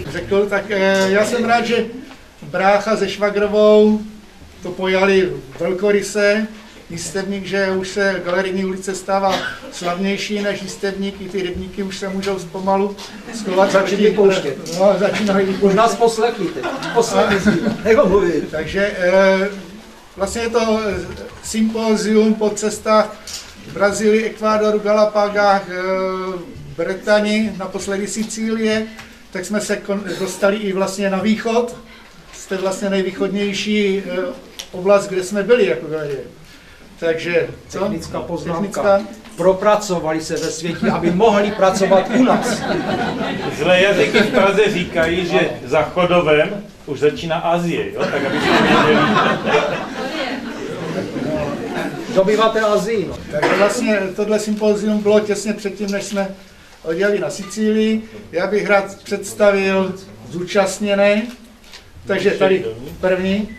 řekl, tak já jsem rád, že brácha se švagrovou to pojali velkoryse. Jistebník, že už se Galerijní ulice stává slavnější než Jistebník, i ty rybníky už se můžou pomalu schovat. Začínají pouštět. No, začínají. Už nás poslechli teď. Takže vlastně je to sympózium po cestách v Brazílii, Ekvádoru, Galapagách, Bretani, naposledy Sicílie, tak jsme se dostali i vlastně na východ. Jste vlastně nejvýchodnější oblast, kde jsme byli jako galerie. Takže, co? Technická poznámka. Propracovali se ve světě, aby mohli pracovat u nás. Zlé jazyky v Praze říkají, že za Chodovem už začíná Asie, jo? Tak aby si věděli. Dobýváte Asii, no. Takže vlastně tohle sympózium bylo těsně předtím, než jsme odjeli na Sicílii. Já bych rád představil zúčastněné. Takže tady první,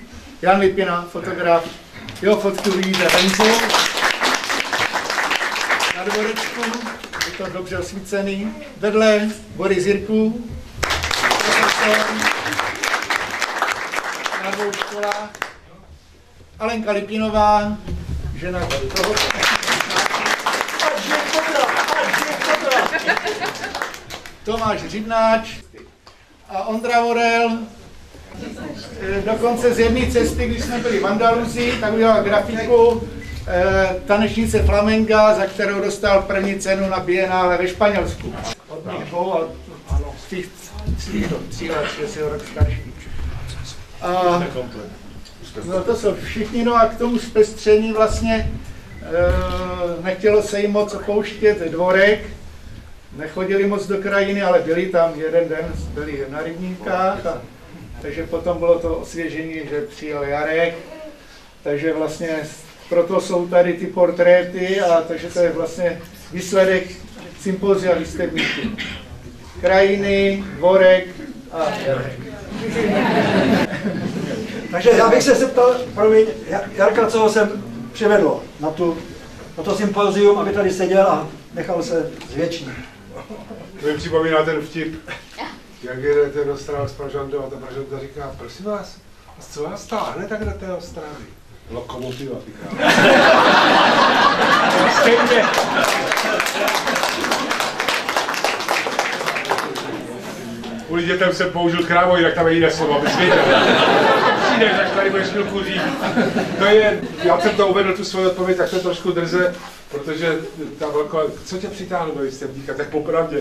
Jan Lipina, fotograf. Jeho fotku vidíte venku. Na dvorečku, je to dobře osvícený. Vedle Boris Jirků, profesor na 2 školách. Alenka Lipinová, žena tady toho. Tomáš Řibnáč a Ondra Vorel. Dokonce z jedné cesty, když jsme byli v Andaluzii, tak udělal grafiku tanečnice flamenga, za kterou dostal první cenu na Biennále ve Španělsku. Od nich dvou, ale ano, z těch 3 let, je rok starší. No to jsou všichni, no a k tomu zpestření vlastně nechtělo se jim moc opouštět dvorek, nechodili moc do krajiny, ale byli tam jeden den, byli na rybníkách, takže potom bylo to osvěžení, že přijel Jarek, takže vlastně proto jsou tady ty portréty, a takže to je vlastně výsledek sympózia v Jistebníku. Krajiny, dvorek a Jarek. Takže já bych se zeptal, promiň, Jarka, co jsem přivedl na to sympózium, aby tady seděl a nechal se zvětšnit. To mi připomíná ten vtip, jak jedete do Ostravy s Pražandou a ta Pražanda říká, prosím vás, co vás táhne tak do té Ostravy? Lokomotiva, říká. Stejně. Kvůli dětem jsem použil krávo, jinak tam je jiné slovo, abys věděl. Přijdeš, tak tady budeš chvilku říct. To je, já jsem to uvedl, tu svoji odpověď, tak to trošku drze, protože ta velká, co tě přitáhlo do Jistebníka, tak popravdě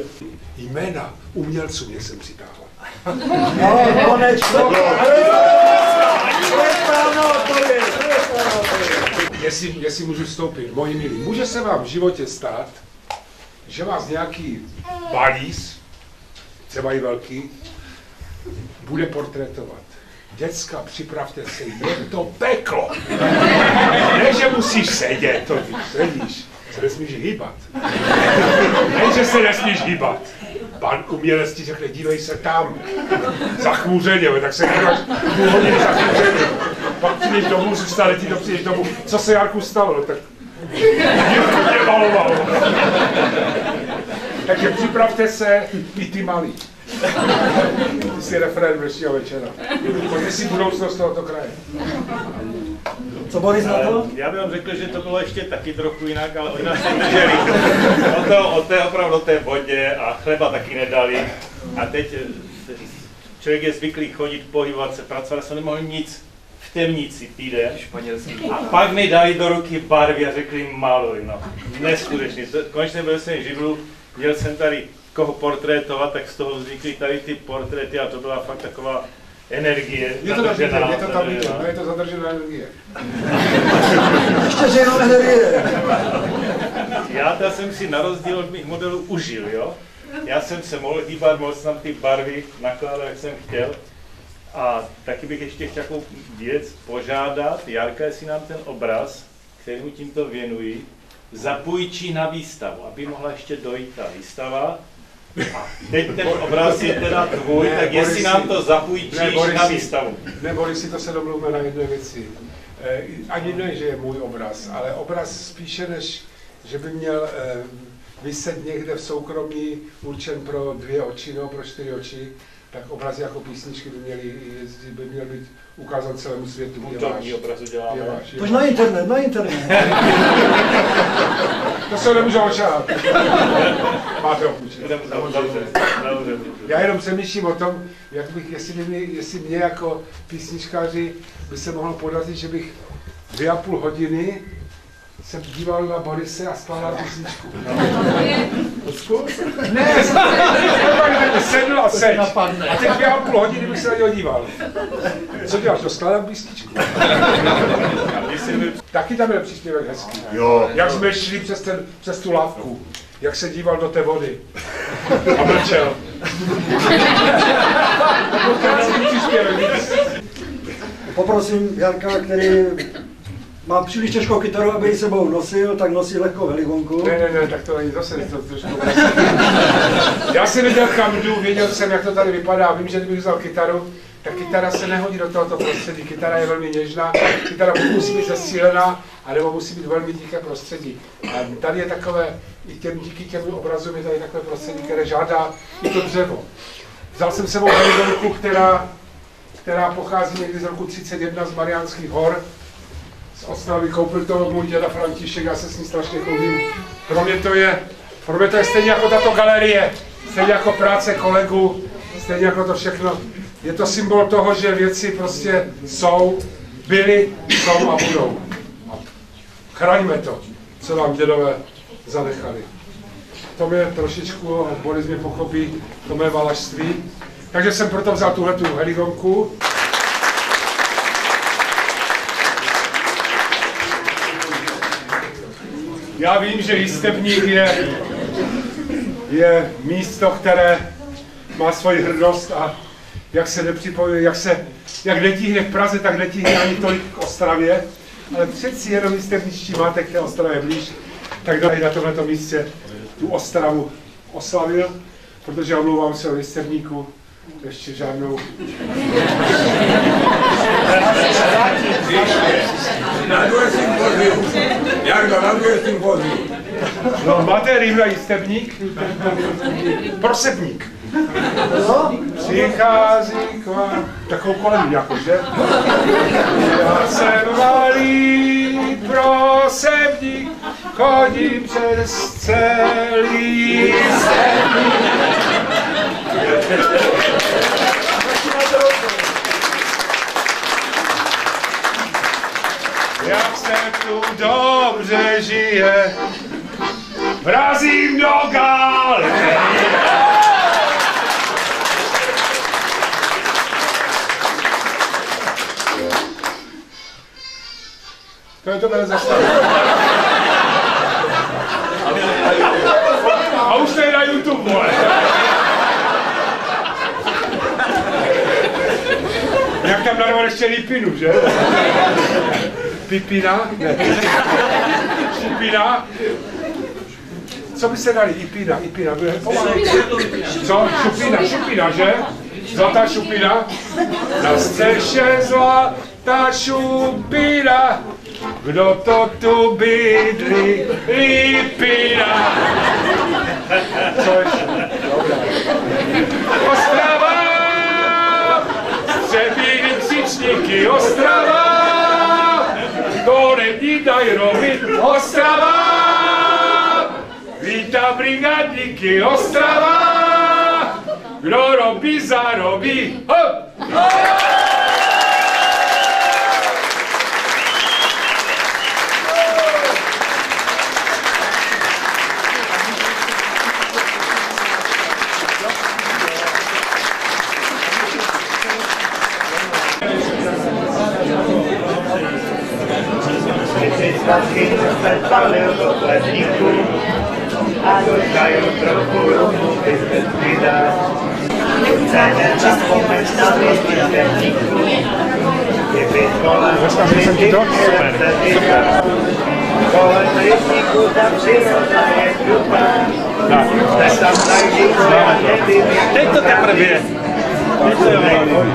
jména umělců mě jsem přitáhl. No, konečně. Jestli můžu vstoupit, moji milí, může se vám v životě stát, že vás nějaký balíz, třeba i velký, bude portrétovat. Děcka, připravte se, je to peklo. Ne, že musíš sedět, to víš, sedíš, se nesmíš hýbat. Ne, že se nesmíš hýbat. Pan umělec ti řekne, dívej se tam, zachmůřeně, tak se díváš půl hodiny zachmůřeně. Pak přijdeš domů, zůstane ti to, přijdeš domů. Co se Jarku stalo? No, tak Jirku mě maloval. Takže připravte se i ty malí. Ty jsi referent dnešního večera. Pojďte si budoucnost tohoto kraje. Co Boris na to? Já bych vám řekl, že to bylo ještě taky trochu jinak, ale oni nás nedrželi. O té opravdu o té vodě a chleba taky nedali. A teď člověk je zvyklý chodit, pohybovat se, pracovat, jsem nemohl nic v temnici týden. A pak mi dali do ruky barvy a řekli maluj, no. Neskutečně. Konečně byl jsem živlu, měl jsem tady koho portrétovat, tak z toho vznikly tady ty portréty a to byla fakt taková energie. Je to tam vidět, je to zadržená energie. Ještě, že jenom energie. Já jsem si na rozdíl od mých modelů užil, jo. Já jsem se mohl hýbat, mohl jsem ty barvy nakládat, jak jsem chtěl. A taky bych ještě chtěl takovou věc požádat, Jarka, jestli nám ten obraz, který mu tímto věnuji, zapůjčí na výstavu, aby mohla ještě dojít ta výstava. A teď ten obraz je teda tvůj, tak jestli nám to zapůjčíš na výstavu. Ne, Borisi, to se domluvíme na jedné věci. Ani ne, že je můj obraz, ale obraz spíše, než že by měl viset někde v soukromí, určen pro 2 oči, no, pro 4 oči, tak obrazy jako písničky by měly být ukázat celému světu. Kulturní obrazu děláme. Tož na internet. To se nemůžu očát. Máte opučit. Já jenom přemýšlím o tom, jestli mě jako písničkáři by se mohlo podařit, že bych 2,5 hodiny jsem díval na Borise a skládal písničku. Ne, sedl a seď. A teď 2,5 hodiny bych se na něho díval. Co děláš? To skládám písničku. Taky tam byl příspěvek hezký. Jak jsme šli přes tu lávku. Jak se díval do té vody. A mlčel. Poprosím Jarka, který má příliš těžkou kytaru, aby ji sebou nosil, tak nosí lehkou heligonku. Ne, tak to není zase to trošku. Já jsem věděl, kam jdu, věděl jsem, jak to tady vypadá. Vím, že kdybych vzal kytaru, tak kytara se nehodí do tohoto prostředí. Kytara je velmi něžná, kytara musí být zesílená, anebo musí být velmi tiché prostředí. A tady je takové, díky těm obrazům je tady takové prostředí, které žádá i to dřevo. Vzal jsem sebou heligonku, která pochází někdy z roku 31 z Mariánských hor. Z Ostravy, koupil to můj děda František, já se s ní strašně chlubím. Pro mě to je stejně jako tato galerie, stejně jako práce kolegů, stejně jako to všechno. Je to symbol toho, že věci prostě byly, jsou a budou. Chraňme to, co vám dědové zanechali. To mě trošičku, Boris mě pochopí, to mé valašství. Takže jsem proto vzal tuhletu heligonku. Já vím, že Jistebník je místo, které má svoji hrdost a jak se nepřipojuje, jak netíhne k Praze, tak netíhne ani tolik k Ostravě, ale přeci jenom jistebničtí máte k té Ostravě blíž, tak tady na tomto místě tu Ostravu oslavil, protože omlouvám se o Jistebníku, ještě žádnou. Na druhé sympózium. Jardo, na druhé sympózium. No, máte rým na Jistebník? Prosebník. Přichází k vám. Takovou kolem jako, že? Já jsem malý prosebník, chodím přes celý Jistebník. Jak se tu dobře žije, vrazím do galerie. To je dobré zastavit. A už to je na YouTube, vole. Jak tam narval ještě Lipinu, že? Pipina? Ne. Šupina? Co by se dali? Ipina. Co? Šupina, že? Zlatá šupina? Na střeše zlatá šupina. Kdo to tu bydlí? Lipina. Co ještě? Dobrá. Ostrava! Střebí křičníky Ostrava! To není daj robit Ostrava! Vítá brigádníky Ostrava! Kdo robí, zarobí! Hop! Taky se spalil do chladníku a do čaju trochu rumu by se přidal. Chceme zapomenout na Jistebníku, kdyby kolem Jistebníku se vydal. Kolem Jistebníku tam přiroda je krupa, tak tam najdi kolem nevím jak. Teď to teprve je.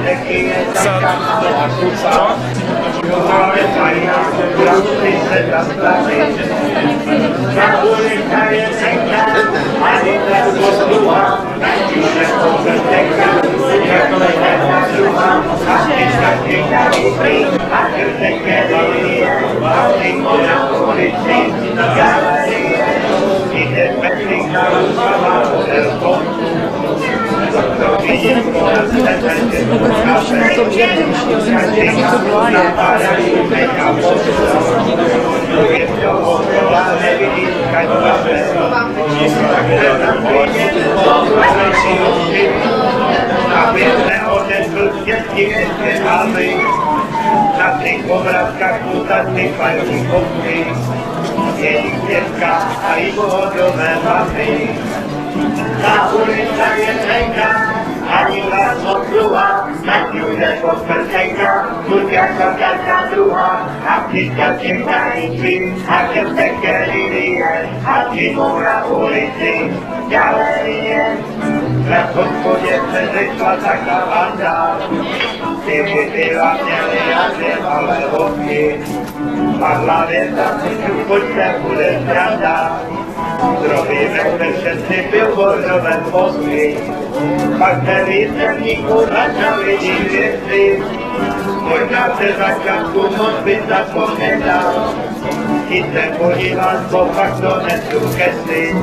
Taky je tam kamno a kupa. ale fajná, krásy se zastaví. Na ulica je tenká, ani tak posluha, natíže pokrteka, jako jedna druhá, a ty každý a krtek je linie, a ty na ulici, galerie, jde Petrik na rukama, hodelkou. Aby neodnesl dětky hlavy, na těch obrazkách mutatných paní kopky, jejich dětka a jich pohodlné baby. Ta ulica je tenká, ani vás odluha, ať už jako prsenka, buď jako každá druhá, a vždyťka čekající, a krteke linie, a přímo na ulici, galerie. Na hospodě se řešla taková banda, ty vypila měli a dvě malé vodky, padla věta, pojď se bude sranda. Zrobíme všechny billboardové posty, pak se výsledníků začali věci. Možná se začátku moc by zapomněla, i se podívat, bo pak to nesu kesy.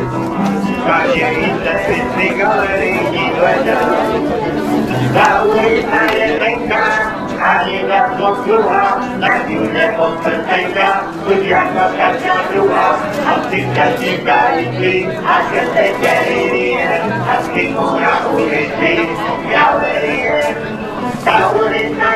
Každý se si galerijní hledá, ta ulica je tenká, ani na posluha, na divně odprsenka, buď jako každá druhá, a ty každý kající, a krtek je linie, a přímo na ulici, galerie. Ta ulica